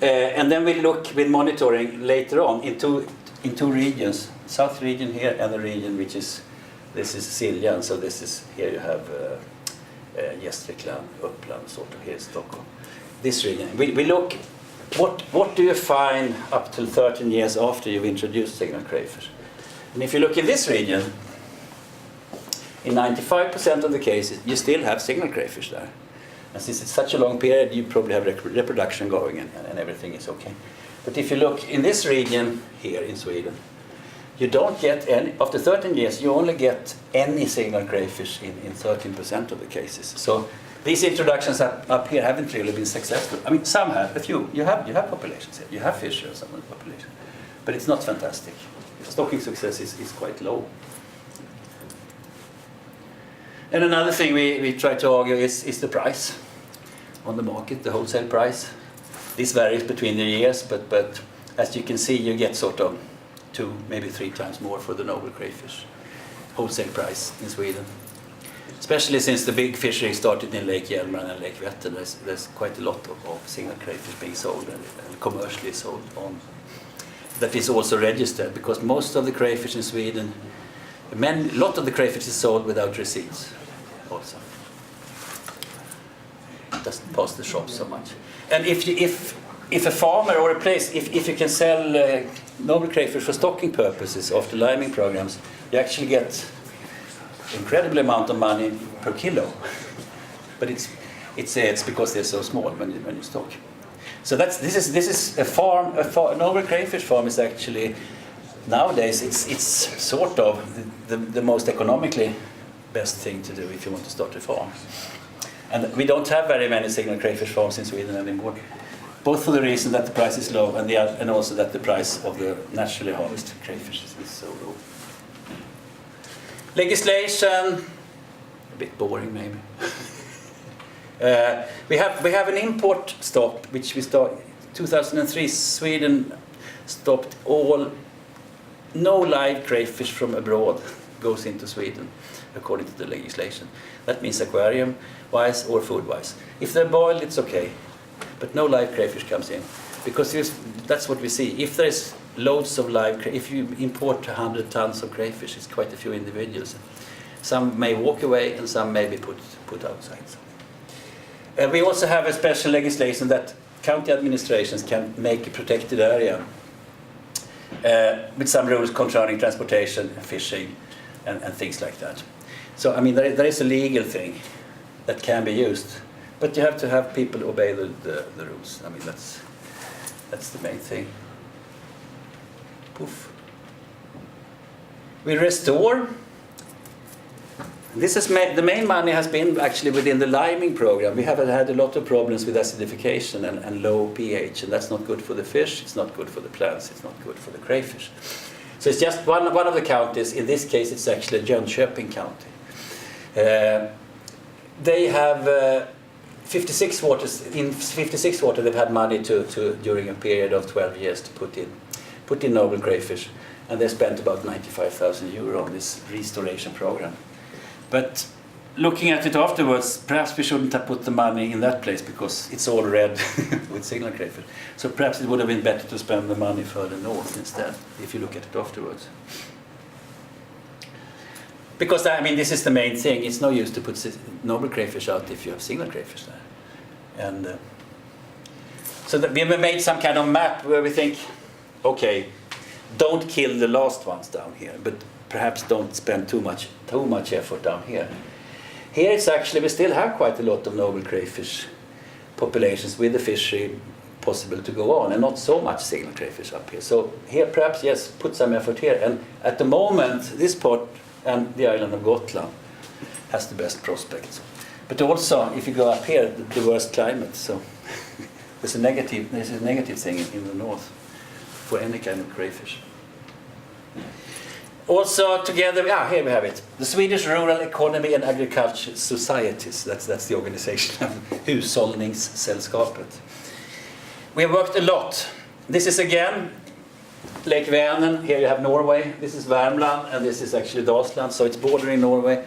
And then we look with monitoring later on in two regions, south region here and the region which is, this is Siljan, so this is, here you have Gästrikland, Uppland, sort of here in Stockholm. This region, we look, what do you find up till 13 years after you've introduced signaled crayfish? And if you look in this region, in 95% of the cases, you still have signaled crayfish there. And since it's such a long period, you probably have reproduction going and everything is okay. But if you look in this region here in Sweden, you don't get any, after 13 years, you only get any signaled crayfish in 13% of the cases. So these introductions up here haven't really been successful. I mean, some have, a few. You have populations here. You have fish here, some of the population. But it's not fantastic. Stocking success is quite low. And another thing we try to argue is the price on the market, the wholesale price. This varies between the years, but as you can see, you get sort of 2, maybe 3 times more for the noble crayfish wholesale price in Sweden. Especially since the big fishery started in Lake Hjälmaren and Lake Vättern, there's quite a lot of signaled crayfish being sold and commercially sold on. That is also registered, because most of the crayfish in Sweden, a lot of the crayfish is sold without receipts also. It doesn't pass the shop so much. And if a farmer or a place, if you can sell noble crayfish for stocking purposes after liming programs, you actually get incredible amount of money per kilo. But it's because they're so small when you stock. So this is a farm. A noble crayfish farm is actually nowadays it's sort of the most economically best thing to do if you want to start a farm. And we don't have very many signaled crayfish farms in Sweden anymore, both for the reason that the price is low and also that the price of the naturally harvested crayfish is so low. Legislation, a bit boring maybe. We have an import stop which we started 2003. Sweden stopped no live crayfish from abroad goes into Sweden according to the legislation. That means aquarium-wise or food-wise. If they're boiled, it's okay, but no live crayfish comes in, because that's what we see. If there is loads of live if you import 100 tons of crayfish, it's quite a few individuals. Some may walk away and some may be put outside. We also have a special legislation that county administrations can make a protected area with some rules concerning transportation, fishing, and things like that. So, I mean, there is a legal thing that can be used, but you have to have people obey the rules. I mean, that's the main thing. Poof. We restore. This is the main money has been actually within the liming program. We have had a lot of problems with acidification and low pH, and that's not good for the fish, it's not good for the plants, it's not good for the crayfish. So it's just one of the counties. In this case, it's actually Jönköping County. They have 56 waters. In 56 water, they've had money to during a period of 12 years to put in noble crayfish, and they spent about 95,000 euro on this restoration program. But looking at it afterwards, perhaps we shouldn't have put the money in that place because it's all red with signal crayfish. So perhaps it would have been better to spend the money further north instead, if you look at it afterwards. Because, I mean, this is the main thing. It's no use to put noble crayfish out if you have signal crayfish there. And so that we have made some kind of map where we think, okay, don't kill the last ones down here, but perhaps don't spend too much effort down here. Here it's actually, we still have quite a lot of noble crayfish populations with the fishery possible to go on, and not so much signal crayfish up here. So here perhaps, yes, put some effort here. And at the moment, this part and the island of Gotland has the best prospects. But also, if you go up here, the worst climate. So there's a negative thing in the north for any kind of crayfish. Also together, here we have it. The Swedish Rural Economy and Agriculture Societies, that's the organization, Hushållningssällskapet. We have worked a lot. This is again Lake Vänern, here you have Norway, this is Värmland, and this is actually Dalsland, so it's bordering Norway.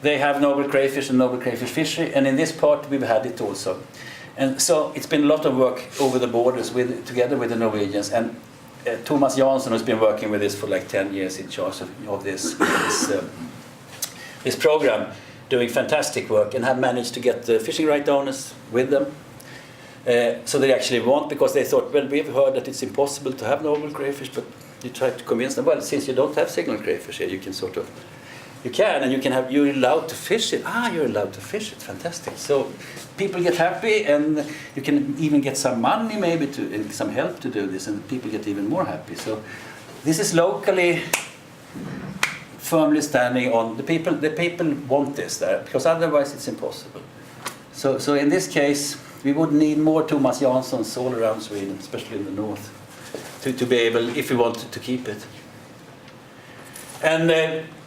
They have noble crayfish and noble crayfish fishery, and in this part we've had it also. And so it's been a lot of work over the borders together with the Norwegians, and Thomas Jansson has been working with this for like 10 years in charge of this program, doing fantastic work, and have managed to get the fishing right owners with them. So they actually want, because they thought, well, we've heard that it's impossible to have noble crayfish, but you try to convince them, well, since you don't have signal crayfish here, you can sort of, you're allowed to fish it. You're allowed to fish it, fantastic. So people get happy, and you can even get some money maybe and some help to do this, and people get even more happy. So this is locally firmly standing on, the people want this there, because otherwise it's impossible. So in this case, we would need more Thomas Janssons all around Sweden, especially in the north, to be able, if we wanted to keep it. And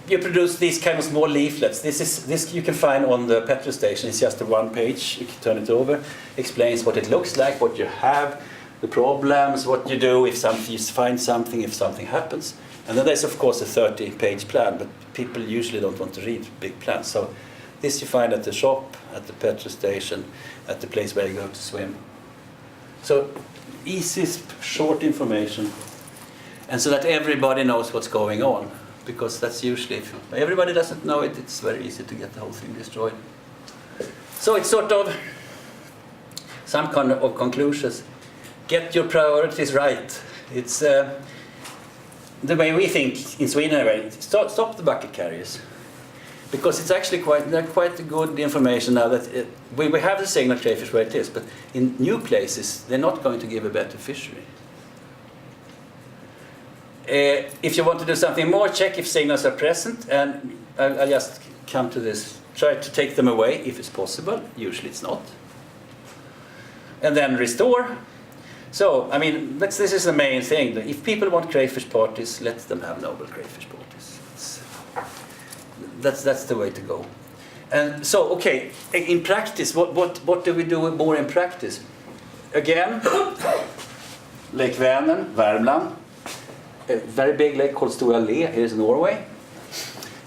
you produce these kind of small leaflets. This you can find on the petrol station. It's just a one page. You can turn it over. Explains what it looks like, what you have, the problems, what you do if you find something, if something happens. And then there's of course a 30-page plan, but people usually don't want to read big plans. So this you find at the shop, at the petrol station, at the place where you go to swim. So easy, short information, and so that everybody knows what's going on. Because that's usually, if everybody doesn't know it, it's very easy to get the whole thing destroyed. So it's sort of some kind of conclusions. Get your priorities right. It's the way we think in Sweden anyway. Stop the bucket carriers. Because it's actually quite good information now that we have the signal crayfish where it is, but in new places they're not going to give a better fishery. If you want to do something more, check if signals are present, and I'll just come to this. Try to take them away if it's possible. Usually it's not. And then restore. So, I mean, this is the main thing. If people want crayfish parties, let them have noble crayfish parties. That's the way to go. And so, okay, in practice, what do we do more in practice? Again, Lake Vänern, Värmland. A very big lake called Stora Le, here is Norway.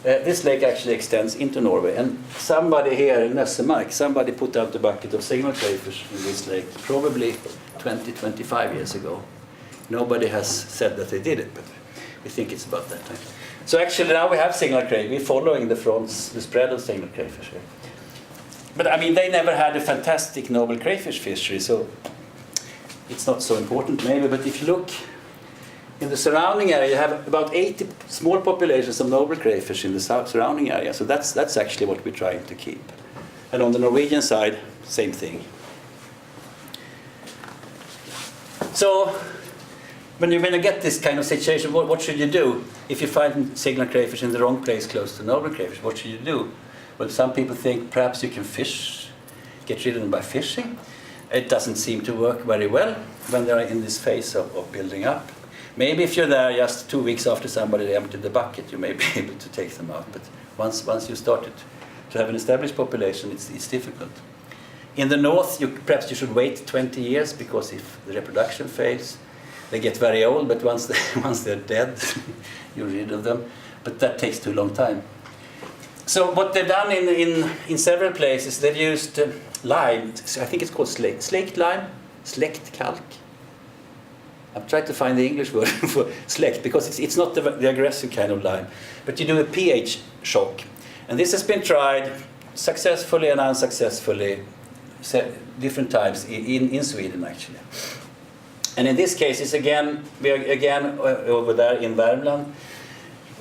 This lake actually extends into Norway, and somebody here in Nessemark, somebody put out a bucket of signal crayfish in this lake, probably 20-25 years ago. Nobody has said that they did it, but we think it's about that time. So actually now we have signal crayfish. We're following the fronts, the spread of signal crayfish here. But I mean, they never had a fantastic noble crayfish fishery, so it's not so important maybe. But if you look in the surrounding area, you have about 80 small populations of noble crayfish in the surrounding area. So that's actually what we're trying to keep. And on the Norwegian side, same thing. So when you get this kind of situation, what should you do? If you find signal crayfish in the wrong place close to noble crayfish, what should you do? Well, some people think perhaps you can get rid of them by fishing. It doesn't seem to work very well when they're in this phase of building up. Maybe if you're there just 2 weeks after somebody emptied the bucket, you may be able to take them out. But once you started to have an established population, it's difficult. In the north, perhaps you should wait 20 years, because if the reproduction fails, they get very old, but once they're dead, you're rid of them. But that takes too long time. So what they've done in several places, they've used lime. I think it's called slaked lime, slekt kalk. I've tried to find the English word for slekt, because it's not the aggressive kind of lime. But you do a pH shock. And this has been tried successfully and unsuccessfully different times in Sweden, actually. And in this case, we are again over there in Värmland.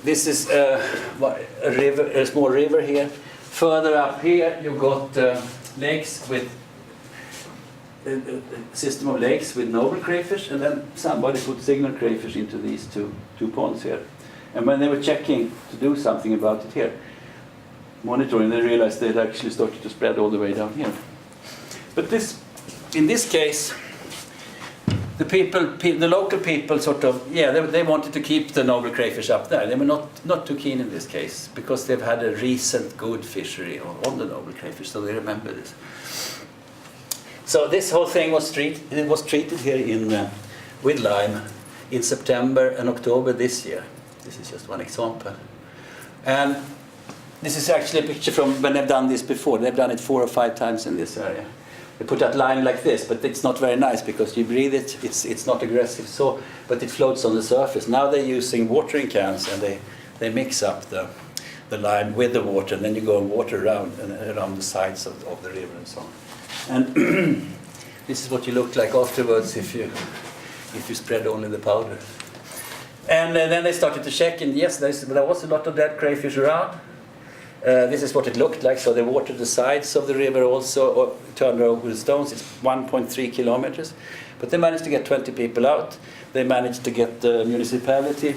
This is a small river here. Further up here, you've got lakes with a system of lakes with noble crayfish, and then somebody put signal crayfish into these two ponds here. And when they were checking to do something about it here, monitoring, they realized they'd actually started to spread all the way down here. But in this case, the local people they wanted to keep the noble crayfish up there. They were not too keen in this case, because they've had a recent good fishery on the noble crayfish, so they remember this. So this whole thing was treated here with lime in September and October this year. This is just one example. And this is actually a picture from when they've done this before. They've done it 4 or 5 times in this area. They put that lime like this, but it's not very nice, because you breathe it, it's not aggressive, but it floats on the surface. Now they're using watering cans, and they mix up the lime with the water, and then you go and water around the sides of the river and so on. And this is what you look like afterwards if you spread only the powder. And then they started to check, and yes, there was a lot of dead crayfish around. This is what it looked like. So they watered the sides of the river also, or turned over with stones. It's 1.3 kilometers. But they managed to get 20 people out. They managed to get the municipality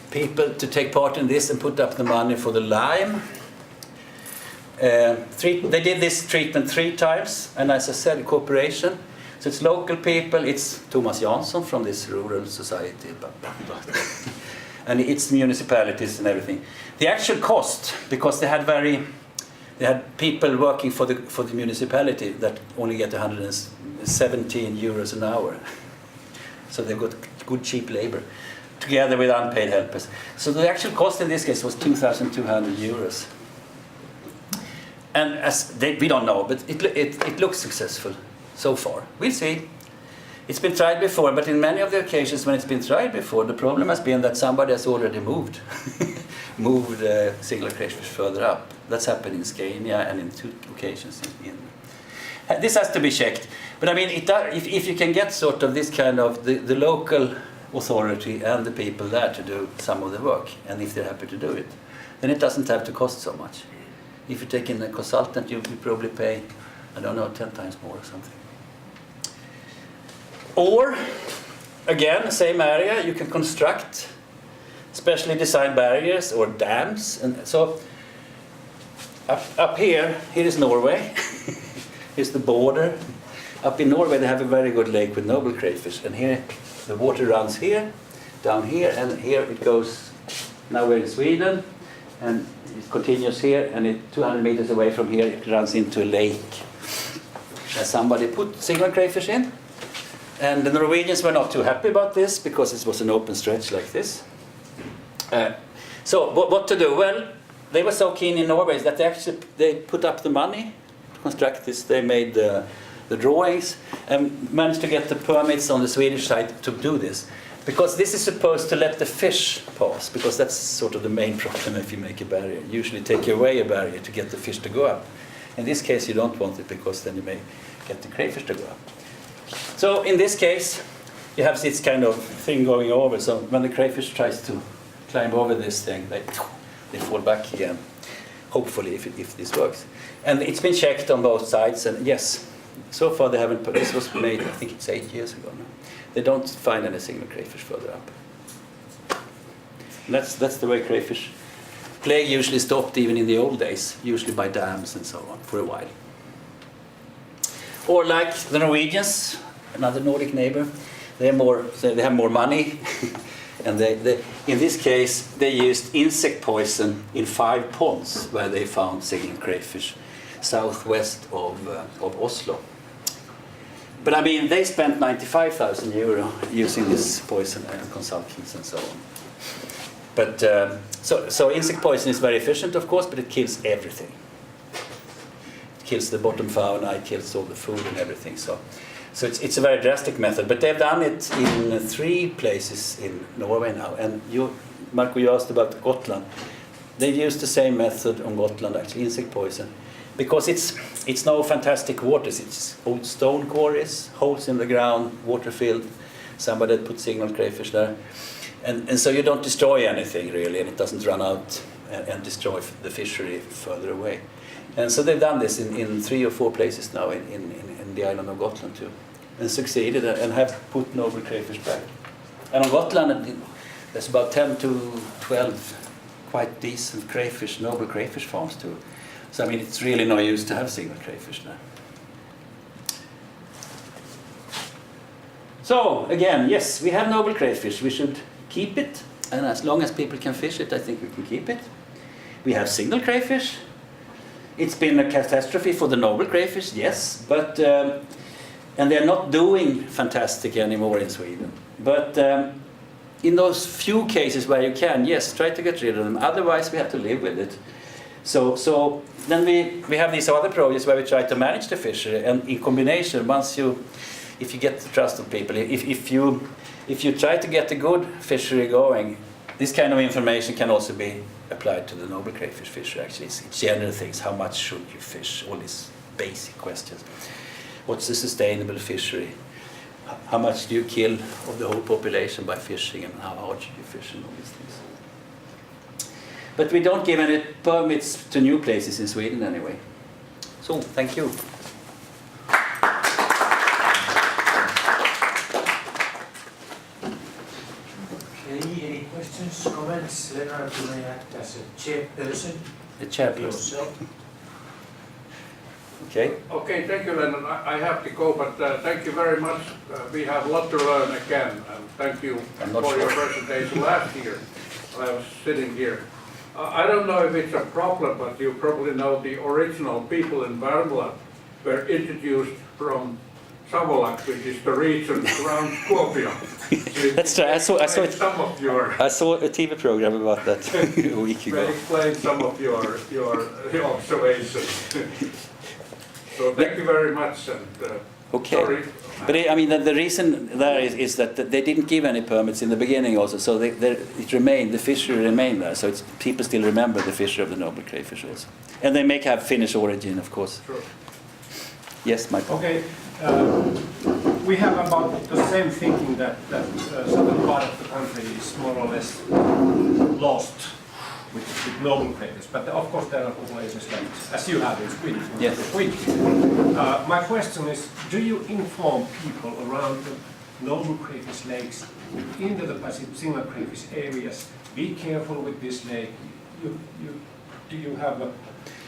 people to take part in this and put up the money for the lime. They did this treatment 3 times, and as I said, cooperation. So it's local people, it's Thomas Jansson from this rural society, and it's municipalities and everything. The actual cost, because they had people working for the municipality that only get 117 euros an hour. So they've got good cheap labor, together with unpaid helpers. So the actual cost in this case was 2,200 euros. And we don't know, but it looks successful so far. We'll see. It's been tried before, but in many of the occasions when it's been tried before, the problem has been that somebody has already moved signal crayfish further up. That's happened in Scania and in 2 occasions. This has to be checked. But I mean, if you can get sort of this kind of the local authority and the people there to do some of the work, and if they're happy to do it, then it doesn't have to cost so much. If you take in a consultant, you probably pay, 10 times more or something. Or, again, same area, you can construct specially designed barriers or dams. And so, up here is Norway. Here's the border. Up in Norway, they have a very good lake with noble crayfish. And here, the water runs here, down here, and here it goes. Now we're in Sweden, and it continues here, and 200 meters away from here, it runs into a lake. And somebody put signal crayfish in. And the Norwegians were not too happy about this, because it was an open stretch like this. So what to do? Well, they were so keen in Norway that they put up the money to construct this. They made the drawings and managed to get the permits on the Swedish side to do this. Because this is supposed to let the fish pass, because that's sort of the main problem if you make a barrier. Usually take away a barrier to get the fish to go up. In this case you don't want it, because then you may get the crayfish to go up. So in this case you have this kind of thing going over, so when the crayfish tries to climb over this thing, they fall back again, hopefully, if this works. And it's been checked on both sides, and yes, so far they haven't put, this was made, I think it's 8 years ago now. They don't find any signal crayfish further up. And that's the way crayfish plague usually stopped, even in the old days, usually by dams and so on, for a while. Or like the Norwegians, another Nordic neighbor, they have more money, and in this case they used insect poison in 5 ponds where they found signal crayfish southwest of Oslo. But I mean, they spent 95,000 euro using this poison and consultants and so on. But so insect poison is very efficient, of course, but it kills everything. It kills the bottom fauna, it kills all the food and everything. So it's a very drastic method. But they've done it in 3 places in Norway now. And Marco, you asked about Gotland. They've used the same method on Gotland, actually, insect poison. Because it's no fantastic waters, it's old stone quarries, holes in the ground, water filled. Somebody had put signal crayfish there. And so you don't destroy anything really, and it doesn't run out and destroy the fishery further away. And so they've done this in 3 or 4 places now in the island of Gotland too. And succeeded and have put noble crayfish back. And on Gotland there's about 10 to 12 quite decent crayfish, noble crayfish farms too. So I mean, it's really no use to have signal crayfish now. So again, yes, we have noble crayfish. We should keep it, and as long as people can fish it, I think we can keep it. We have signal crayfish. It's been a catastrophe for the noble crayfish, yes, but and they're not doing fantastic anymore in Sweden. But in those few cases where you can, yes, try to get rid of them. Otherwise, we have to live with it. So then we have these other projects where we try to manage the fishery, and in combination, if you get the trust of people, if you try to get a good fishery going, this kind of information can also be applied to the noble crayfish fishery. Actually, it's general things. How much should you fish? All these basic questions. What's a sustainable fishery? How much do you kill of the whole population by fishing, and how hard should you fish, and all these things. But we don't give any permits to new places in Sweden anyway. So, thank you. Okay, any questions, comments? Lennart, you may act as a chairperson. The chairperson. Okay. Okay, thank you, Lennart. I have to go, but thank you very much. We have a lot to learn again, and thank you for your presentation last year. I was sitting here. I don't know if it's a problem, but you probably know the original people in Värmland were introduced from Savola, which is the region around Kuopio. That's true. I saw it. Some of your. I saw a TV program about that a week ago. Explain some of your observations. So thank you very much. And, okay. Sorry. But I mean, the reason there is that they didn't give any permits in the beginning also, so it remained, the fishery remained there, so people still remember the fishery of the noble crayfish also. And they may have Finnish origin, of course. Sure. Yes, Michael. Okay, we have about the same thinking that southern part of the country is more or less lost with noble crayfish, but of course there are populations like, as you have in Sweden. Yes. My question is, do you inform people around the noble crayfish lakes into the passive signal crayfish areas? Be careful with this lake. Do you have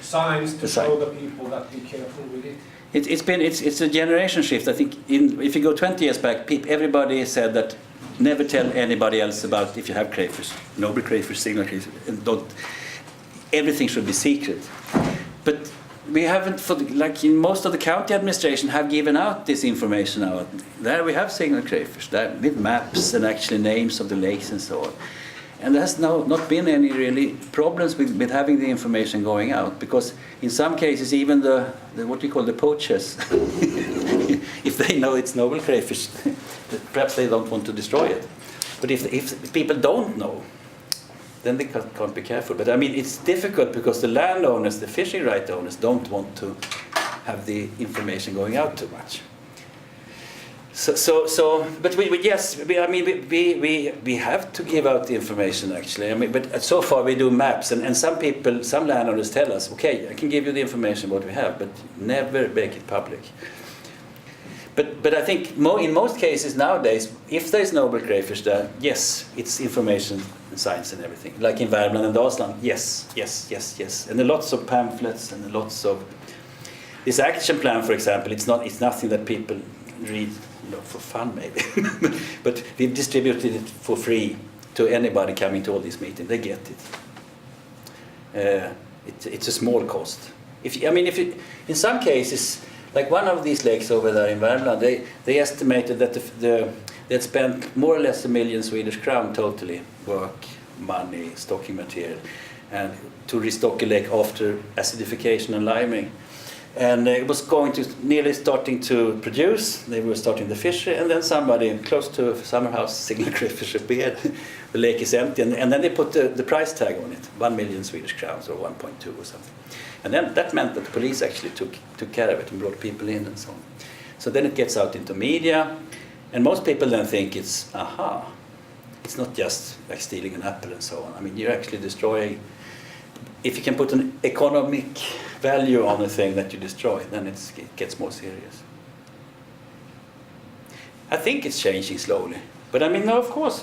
signs to show the people that be careful with it? It's a generation shift. I think if you go 20 years back, everybody said that never tell anybody else about if you have crayfish, noble crayfish, signal crayfish, and everything should be secret. But we haven't, like in most of the county administration, have given out this information out. There we have signal crayfish, there with maps and actually names of the lakes and so on. And there has not been any really problems with having the information going out, because in some cases even the what we call the poachers if they know it's noble crayfish, perhaps they don't want to destroy it. But if people don't know, then they can't be careful. But I mean, it's difficult because the landowners, the fishing right owners, don't want to have the information going out too much. But we have to give out the information actually. I mean, but so far we do maps, and some landowners tell us, okay, I can give you the information what we have, but never make it public. But I think in most cases nowadays, if there is noble crayfish there, yes, it's information and science and everything. Like in Värmland and Dalsland, yes. And there are lots of pamphlets and lots of this action plan, for example. It's nothing that people read, for fun maybe, but we've distributed it for free to anybody coming to all these meetings. They get it. It's a small cost. In some cases, like one of these lakes over there in Värmland, they estimated that they had spent more or less 1 million Swedish crown totally, work, money, stocking material, and to restock a lake after acidification and liming. And it was nearly starting to produce. They were starting the fishery, and then somebody close to a summer house, single crayfish appeared. The lake is empty, and then they put the price tag on it, 1 million Swedish crowns or 1.2 or something. And then that meant that the police actually took care of it and brought people in and so on. So then it gets out into media, and most people then think it's not just like stealing an apple and so on. I mean, you're actually destroying. If you can put an economic value on a thing that you destroy, then it gets more serious. I think it's changing slowly, but I mean, no, of course,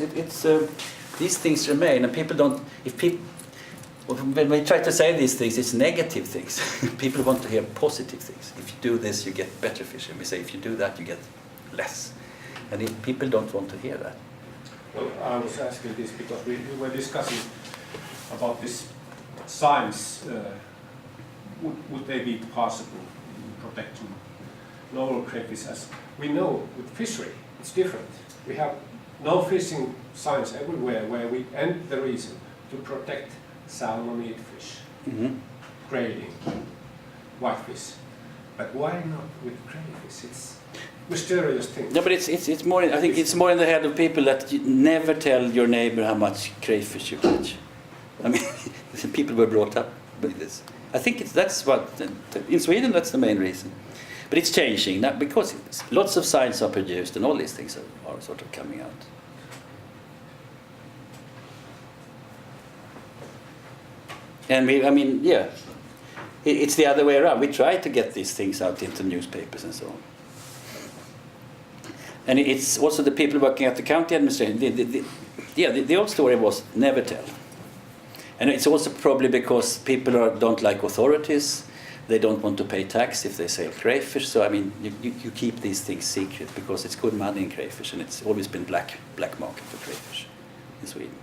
these things remain, and people don't. When we try to say these things, it's negative things. People want to hear positive things. If you do this, you get better fish, and we say if you do that, you get less, and people don't want to hear that. Well, I was asking this because we were discussing about this science. Would they be possible in protecting noble crayfish? As we know with fishery, it's different. We have no fishing science everywhere where we end the reason to protect salmon eat fish, grading, whitefish. But why not with crayfish? It's mysterious thing. No, but it's more. I think it's more in the head of people that you never tell your neighbor how much crayfish you catch. I mean, people were brought up with this. I think that's what in Sweden that's the main reason. But it's changing now because lots of science are produced and all these things are sort of coming out. And it's the other way around. We try to get these things out into newspapers and so on. And it's also the people working at the county administration. The old story was never tell. And it's also probably because people don't like authorities. They don't want to pay tax if they sell crayfish. So I mean, you keep these things secret because it's good money in crayfish, and it's always been black market for crayfish in Sweden.